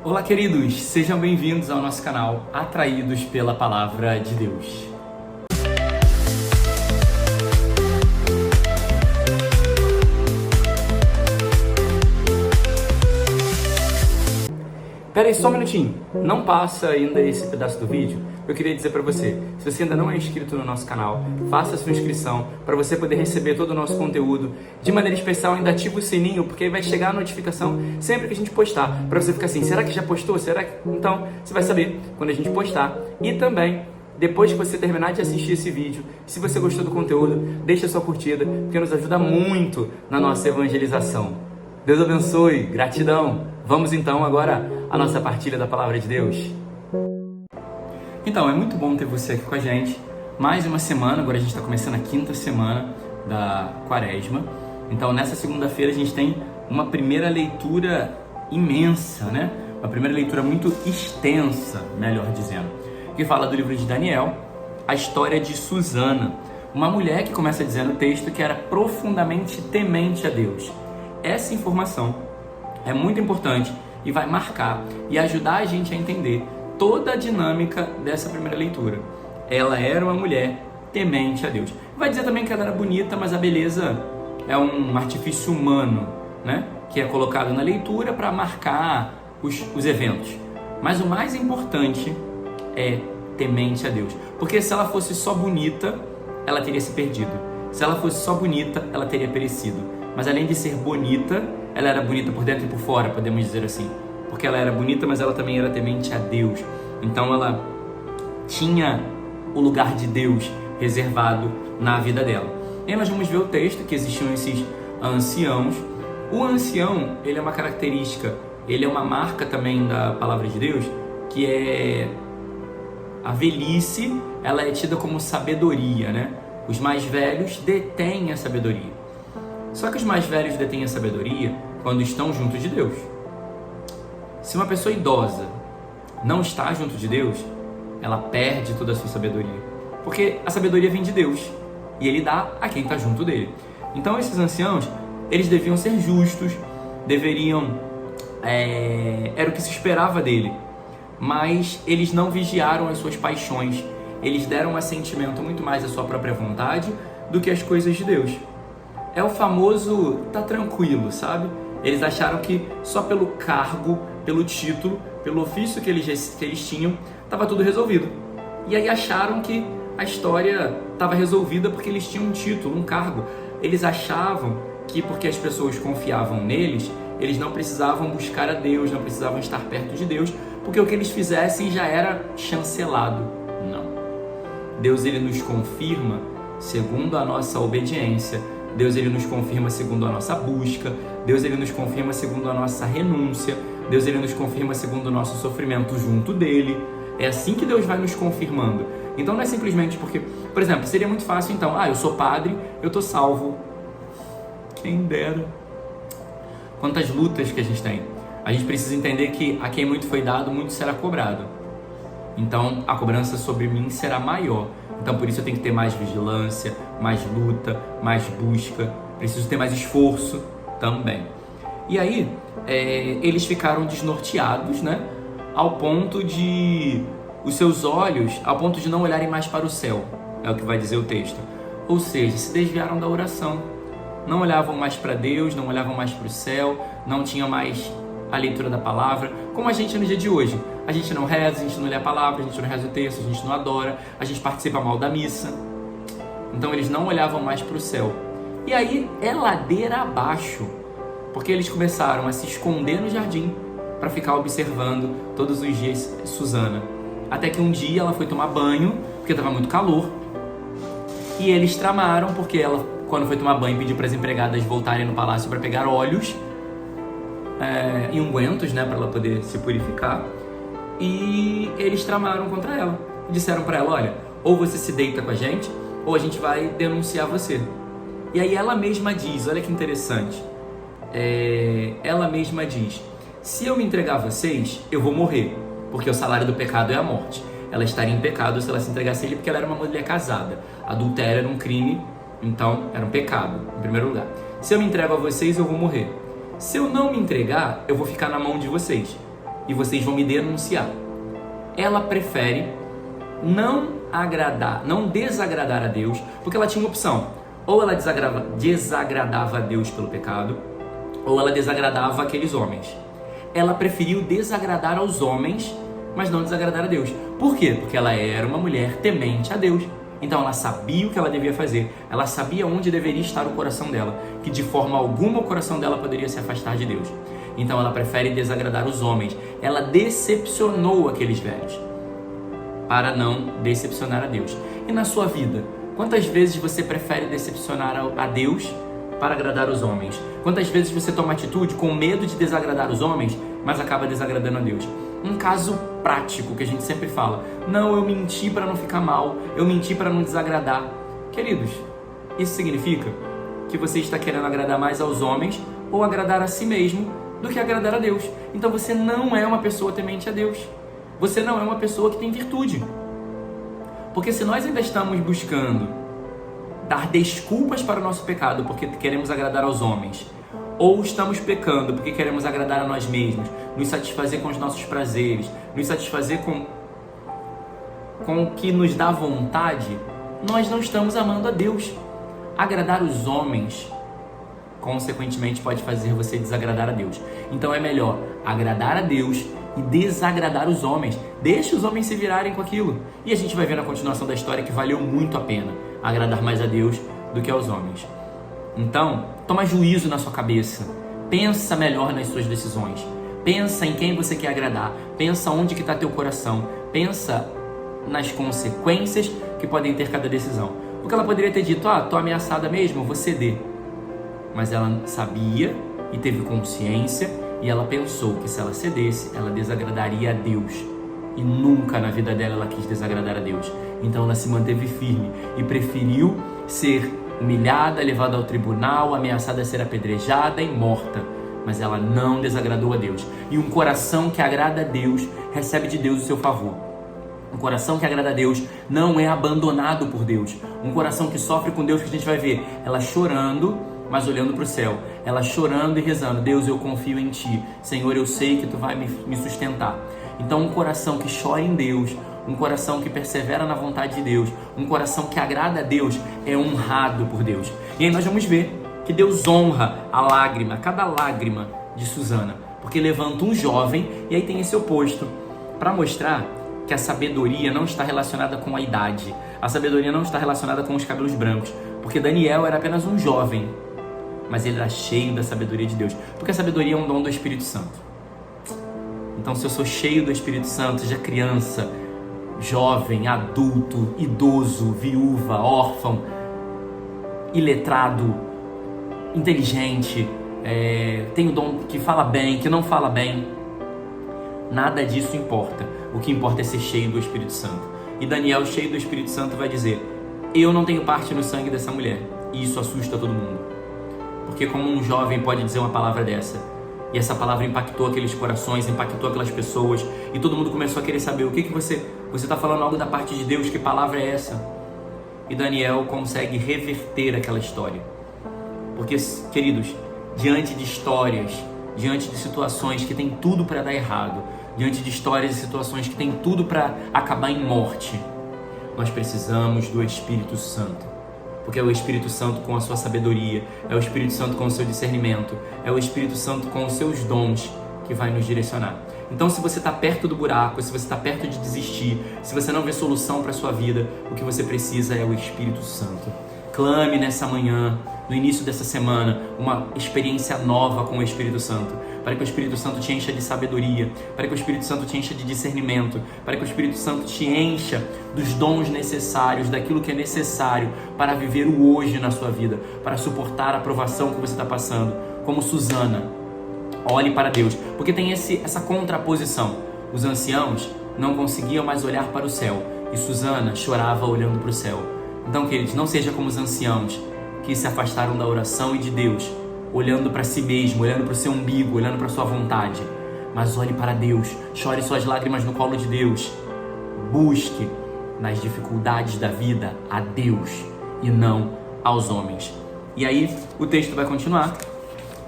Olá, queridos! Sejam bem-vindos ao nosso canal Atraídos pela Palavra de Deus. Pera aí só um minutinho, não passa ainda esse pedaço do vídeo. Eu queria dizer para você, se você ainda não é inscrito no nosso canal, faça a sua inscrição para você poder receber todo o nosso conteúdo. De maneira especial, ainda ativa o sininho, porque aí vai chegar a notificação sempre que a gente postar, para você ficar assim, será que já postou? Será que... Então, você vai saber quando a gente postar. E também, depois que você terminar de assistir esse vídeo, se você gostou do conteúdo, deixa a sua curtida, porque nos ajuda muito na nossa evangelização. Deus abençoe, gratidão. Vamos então agora à nossa partilha da Palavra de Deus. Então, é muito bom ter você aqui com a gente. Mais uma semana, agora a gente está começando a 5ª semana da Quaresma. Então, nessa segunda-feira a gente tem uma primeira leitura imensa, né? Uma primeira leitura muito extensa, melhor dizendo, que fala do livro de Daniel, a história de Susana, uma mulher que começa dizendo o texto que era profundamente temente a Deus. Essa informação é muito importante e vai marcar e ajudar a gente a entender toda a dinâmica dessa primeira leitura. Ela era uma mulher temente a Deus. Vai dizer também que ela era bonita, mas a beleza é um artifício humano, né? Que é colocado na leitura para marcar os eventos. Mas o mais importante é temente a Deus. Porque se ela fosse só bonita, ela teria se perdido. Se ela fosse só bonita, ela teria perecido. Mas além de ser bonita, ela era bonita por dentro e por fora, podemos dizer assim. Porque ela era bonita, mas ela também era temente a Deus. Então ela tinha o lugar de Deus reservado na vida dela. E aí nós vamos ver o texto, que existiam esses anciãos. O ancião, ele é uma característica, ele é uma marca também da palavra de Deus, que é a velhice, ela é tida como sabedoria, né? Os mais velhos detêm a sabedoria. Só que os mais velhos detêm a sabedoria quando estão junto de Deus. Se uma pessoa idosa não está junto de Deus, ela perde toda a sua sabedoria. Porque a sabedoria vem de Deus e Ele dá a quem está junto dele. Então esses anciãos, eles deviam ser justos, era o que se esperava dele. Mas eles não vigiaram as suas paixões. Eles deram um assentimento muito mais à sua própria vontade do que às coisas de Deus. É o famoso tá tranquilo, sabe? Eles acharam que só pelo cargo, pelo título, pelo ofício que eles tinham, estava tudo resolvido. E aí acharam que a história estava resolvida porque eles tinham um título, um cargo. Eles achavam que porque as pessoas confiavam neles, eles não precisavam buscar a Deus, não precisavam estar perto de Deus, porque o que eles fizessem já era chancelado. Não. Deus, ele nos confirma segundo a nossa obediência. Deus, ele nos confirma segundo a nossa busca. Deus, ele nos confirma segundo a nossa renúncia. Deus, ele nos confirma segundo o nosso sofrimento junto dele. É assim que Deus vai nos confirmando. Então não é simplesmente porque, por exemplo, seria muito fácil então, eu sou padre, eu tô salvo. Quem dera. Quantas lutas que a gente tem. A gente precisa entender que a quem muito foi dado, muito será cobrado. Então a cobrança sobre mim será maior. Então por isso eu tenho que ter mais vigilância, mais luta, mais busca. Preciso ter mais esforço também. E aí, eles ficaram desnorteados, né? Ao ponto de os seus olhos, ao ponto de não olharem mais para o céu. É o que vai dizer o texto. Ou seja, se desviaram da oração. Não olhavam mais para Deus, não olhavam mais para o céu, não tinham mais a leitura da palavra, como a gente no dia de hoje. A gente não reza, a gente não lê a palavra, a gente não reza o texto, a gente não adora, a gente participa mal da missa. Então eles não olhavam mais para o céu. E aí é ladeira abaixo, porque eles começaram a se esconder no jardim para ficar observando todos os dias Susana. Até que um dia ela foi tomar banho, porque estava muito calor, e eles tramaram, porque ela, quando foi tomar banho, pediu para as empregadas voltarem no palácio para pegar óleos e ungüentos, né, para ela poder se purificar. E eles tramaram contra ela. Disseram para ela, olha, ou você se deita com a gente, ou a gente vai denunciar você. E aí ela mesma diz, olha que interessante, ela mesma diz, se eu me entregar a vocês, eu vou morrer, porque o salário do pecado é a morte. Ela estaria em pecado se ela se entregasse a ele, porque ela era uma mulher casada. Adultério era um crime, então era um pecado, em primeiro lugar. Se eu me entrego a vocês, eu vou morrer. Se eu não me entregar, eu vou ficar na mão de vocês. e vocês vão me denunciar. Ela prefere não desagradar a Deus, porque ela tinha uma opção. Ou ela desagradava a Deus pelo pecado, ou ela desagradava aqueles homens. Ela preferiu desagradar aos homens, mas não desagradar a Deus. Por quê? Porque ela era uma mulher temente a Deus. Então ela sabia o que ela devia fazer, ela sabia onde deveria estar o coração dela, que de forma alguma o coração dela poderia se afastar de Deus. Então ela prefere desagradar os homens. Ela decepcionou aqueles velhos para não decepcionar a Deus. E na sua vida, quantas vezes você prefere decepcionar a Deus para agradar os homens? Quantas vezes você toma atitude com medo de desagradar os homens, mas acaba desagradando a Deus? Um caso prático que a gente sempre fala: não, eu menti para não ficar mal, eu menti para não desagradar. Queridos, isso significa que você está querendo agradar mais aos homens ou agradar a si mesmo do que agradar a Deus. Então você não é uma pessoa temente a Deus. Você não é uma pessoa que tem virtude. Porque se nós ainda estamos buscando dar desculpas para o nosso pecado porque queremos agradar aos homens, ou estamos pecando porque queremos agradar a nós mesmos, nos satisfazer com os nossos prazeres, nos satisfazer com o que nos dá vontade, nós não estamos amando a Deus. Agradar os homens, consequentemente, pode fazer você desagradar a Deus. Então é melhor agradar a Deus e desagradar os homens. Deixa os homens se virarem com aquilo. E a gente vai ver na continuação da história que valeu muito a pena agradar mais a Deus do que aos homens. Então, toma juízo na sua cabeça. Pensa melhor nas suas decisões. Pensa em quem você quer agradar. Pensa onde que está teu coração. Pensa nas consequências que podem ter cada decisão. Porque ela poderia ter dito: tô ameaçada mesmo, vou ceder. Mas ela sabia e teve consciência, e ela pensou que se ela cedesse, ela desagradaria a Deus. E nunca na vida dela ela quis desagradar a Deus. Então ela se manteve firme e preferiu ser humilhada, levada ao tribunal, ameaçada a ser apedrejada e morta. Mas ela não desagradou a Deus. E um coração que agrada a Deus recebe de Deus o seu favor. Um coração que agrada a Deus não é abandonado por Deus. Um coração que sofre com Deus, que a gente vai ver ela chorando, mas olhando para o céu. Ela chorando e rezando: Deus, eu confio em Ti. Senhor, eu sei que Tu vai me sustentar. Então um coração que chora em Deus, um coração que persevera na vontade de Deus, um coração que agrada a Deus, é honrado por Deus. E aí nós vamos ver que Deus honra a lágrima, cada lágrima de Susana, porque levanta um jovem, e aí tem esse oposto, para mostrar que a sabedoria não está relacionada com a idade, a sabedoria não está relacionada com os cabelos brancos, porque Daniel era apenas um jovem, mas ele era cheio da sabedoria de Deus, porque a sabedoria é um dom do Espírito Santo. Então, se eu sou cheio do Espírito Santo, seja criança, jovem, adulto, idoso, viúva, órfão, iletrado, inteligente, tem o dom que fala bem, que não fala bem, nada disso importa. O que importa é ser cheio do Espírito Santo. E Daniel, cheio do Espírito Santo, vai dizer: eu não tenho parte no sangue dessa mulher. E isso assusta todo mundo. Porque como um jovem pode dizer uma palavra dessa? E essa palavra impactou aqueles corações, impactou aquelas pessoas, e todo mundo começou a querer saber: o que você está falando algo da parte de Deus, que palavra é essa? E Daniel consegue reverter aquela história. Porque, queridos, diante de histórias, diante de situações que tem tudo para dar errado, diante de histórias e situações que tem tudo para acabar em morte, nós precisamos do Espírito Santo. Porque é o Espírito Santo com a sua sabedoria, é o Espírito Santo com o seu discernimento, é o Espírito Santo com os seus dons que vai nos direcionar. Então, se você está perto do buraco, se você está perto de desistir, se você não vê solução para a sua vida, o que você precisa é o Espírito Santo. Clame nessa manhã, no início dessa semana, uma experiência nova com o Espírito Santo, para que o Espírito Santo te encha de sabedoria, para que o Espírito Santo te encha de discernimento, para que o Espírito Santo te encha dos dons necessários, daquilo que é necessário para viver o hoje na sua vida, para suportar a provação que você está passando, como Susana. Olhe para Deus, porque tem essa contraposição. Os anciãos não conseguiam mais olhar para o céu, e Susana chorava olhando para o céu. Então, queridos, não seja como os anciãos que se afastaram da oração e de Deus, olhando para si mesmo, olhando para o seu umbigo, olhando para a sua vontade. Mas olhe para Deus, chore suas lágrimas no colo de Deus. Busque nas dificuldades da vida a Deus e não aos homens. E aí o texto vai continuar,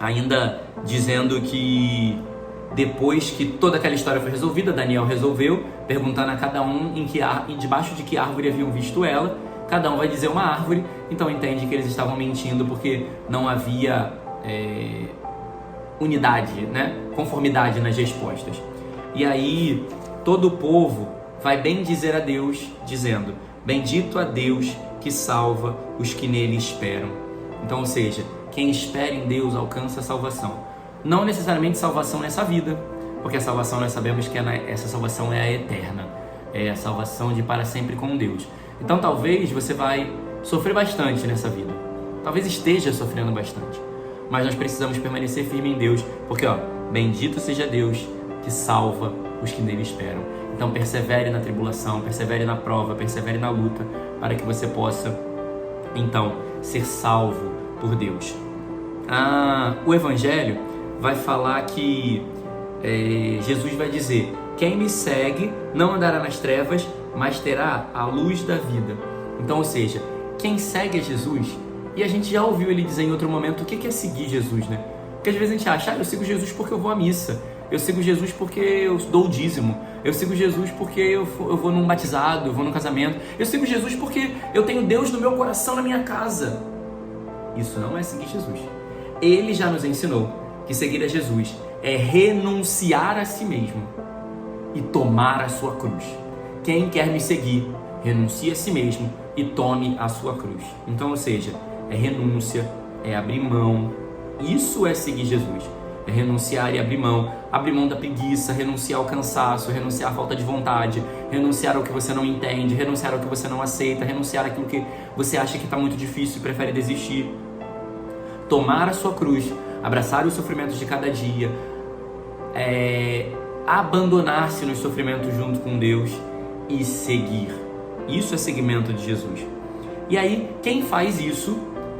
ainda dizendo que Depois que toda aquela história foi resolvida, Daniel resolveu, perguntando a cada um debaixo de que árvore haviam visto ela. Cada um vai dizer uma árvore, então entende que eles estavam mentindo porque não havia unidade, né? Conformidade nas respostas. E aí todo o povo vai bendizer a Deus, dizendo: bendito a Deus que salva os que nele esperam. Então, ou seja, quem espera em Deus alcança a salvação. Não necessariamente salvação nessa vida, porque a salvação nós sabemos que essa salvação é a eterna, é a salvação de para sempre com Deus. Então talvez você vai sofrer bastante nessa vida, talvez esteja sofrendo bastante, mas nós precisamos permanecer firme em Deus, porque bendito seja Deus que salva os que nele esperam. Então persevere na tribulação, persevere na prova, persevere na luta, para que você possa então ser salvo por Deus. O Evangelho vai falar que Jesus vai dizer: quem me segue não andará nas trevas, mas terá a luz da vida. Então, ou seja, quem segue a Jesus, e a gente já ouviu ele dizer em outro momento o que é seguir Jesus, né? Porque às vezes a gente acha: eu sigo Jesus porque eu vou à missa, eu sigo Jesus porque eu dou o dízimo, eu sigo Jesus porque eu vou num batizado, eu vou num casamento, eu sigo Jesus porque eu tenho Deus no meu coração, na minha casa. Isso não é seguir Jesus. Ele já nos ensinou que seguir a Jesus é renunciar a si mesmo e tomar a sua cruz. Quem quer me seguir, renuncie a si mesmo e tome a sua cruz. Então, ou seja, é renúncia, é abrir mão. Isso é seguir Jesus. É renunciar e abrir mão da preguiça, renunciar ao cansaço, renunciar à falta de vontade, renunciar ao que você não entende, renunciar ao que você não aceita, renunciar àquilo que você acha que está muito difícil e prefere desistir. Tomar a sua cruz, abraçar os sofrimentos de cada dia, abandonar-se nos sofrimentos junto com Deus e seguir. Isso é seguimento de Jesus. E aí, quem faz isso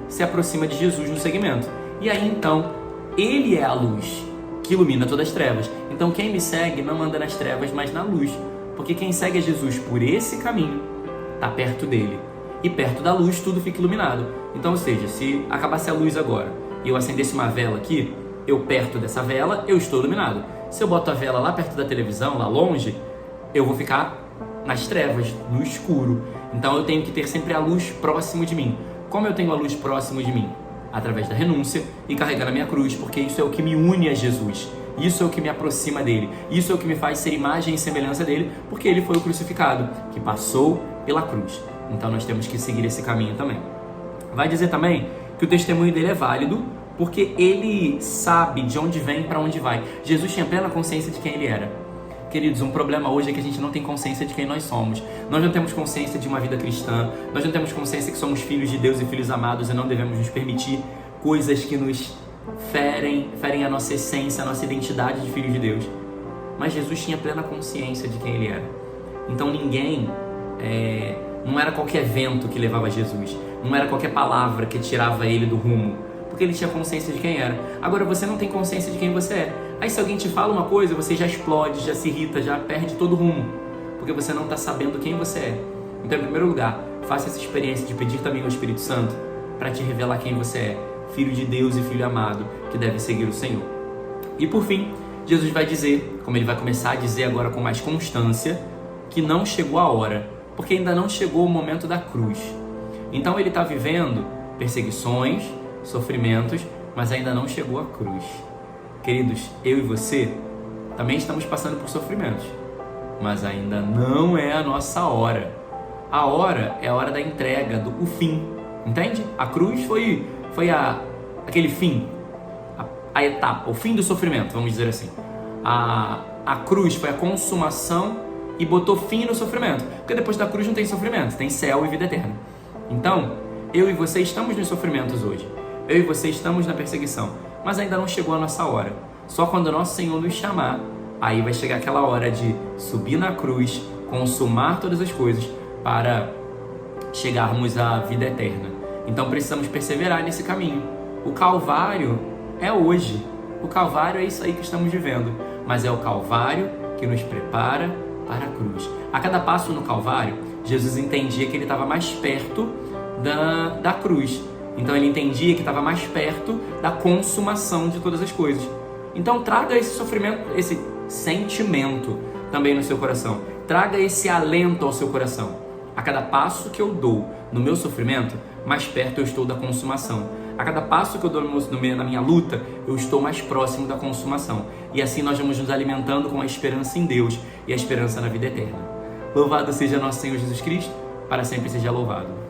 se aproxima de Jesus no seguimento. E aí, então, Ele é a luz que ilumina todas as trevas. Então, quem me segue não anda nas trevas, mas na luz. Porque quem segue a Jesus por esse caminho está perto dele. E perto da luz tudo fica iluminado. Então, ou seja, se acabasse a luz agora e eu acendesse uma vela aqui, eu perto dessa vela, eu estou iluminado. Se eu boto a vela lá perto da televisão, lá longe, eu vou ficar nas trevas, no escuro. Então eu tenho que ter sempre a luz próximo de mim. Como eu tenho a luz próximo de mim? Através da renúncia e carregando a minha cruz, porque isso é o que me une a Jesus. Isso é o que me aproxima dele. Isso é o que me faz ser imagem e semelhança dele, porque ele foi o crucificado, que passou pela cruz. Então nós temos que seguir esse caminho também. Vai dizer também que o testemunho dele é válido, porque ele sabe de onde vem e para onde vai. Jesus tinha plena consciência de quem ele era. Queridos, um problema hoje é que a gente não tem consciência de quem nós somos. Nós não temos consciência de uma vida cristã. Nós não temos consciência que somos filhos de Deus e filhos amados e não devemos nos permitir coisas que nos ferem a nossa essência, a nossa identidade de filho de Deus. Mas Jesus tinha plena consciência de quem ele era. Então ninguém... não era qualquer vento que levava Jesus. Não era qualquer palavra que tirava ele do rumo. Porque ele tinha consciência de quem era. Agora você não tem consciência de quem você é. Aí se alguém te fala uma coisa, você já explode, já se irrita, já perde todo o rumo. Porque você não está sabendo quem você é. Então, em primeiro lugar, faça essa experiência de pedir também ao Espírito Santo para te revelar quem você é. Filho de Deus e filho amado, que deve seguir o Senhor. E por fim, Jesus vai dizer, como ele vai começar a dizer agora com mais constância, que não chegou a hora, porque ainda não chegou o momento da cruz. Então ele está vivendo perseguições, sofrimentos, mas ainda não chegou a cruz. Queridos, eu e você também estamos passando por sofrimentos, mas ainda não é a nossa hora. A hora é a hora da entrega, o fim, entende? A cruz foi aquele fim, a etapa, o fim do sofrimento, vamos dizer assim. A cruz foi a consumação e botou fim no sofrimento, porque depois da cruz não tem sofrimento, tem céu e vida eterna. Então, eu e você estamos nos sofrimentos hoje, eu e você estamos na perseguição, mas ainda não chegou a nossa hora. Só quando o nosso Senhor nos chamar, aí vai chegar aquela hora de subir na cruz, consumar todas as coisas para chegarmos à vida eterna. Então precisamos perseverar nesse caminho. O Calvário é hoje, o Calvário é isso aí que estamos vivendo, mas é o Calvário que nos prepara para a cruz. A cada passo no Calvário, Jesus entendia que ele estava mais perto da cruz. Então ele entendia que estava mais perto da consumação de todas as coisas. Então traga esse sofrimento, esse sentimento também no seu coração. Traga esse alento ao seu coração. A cada passo que eu dou no meu sofrimento, mais perto eu estou da consumação. A cada passo que eu dou na minha luta, eu estou mais próximo da consumação. E assim nós vamos nos alimentando com a esperança em Deus e a esperança na vida eterna. Louvado seja nosso Senhor Jesus Cristo, para sempre seja louvado.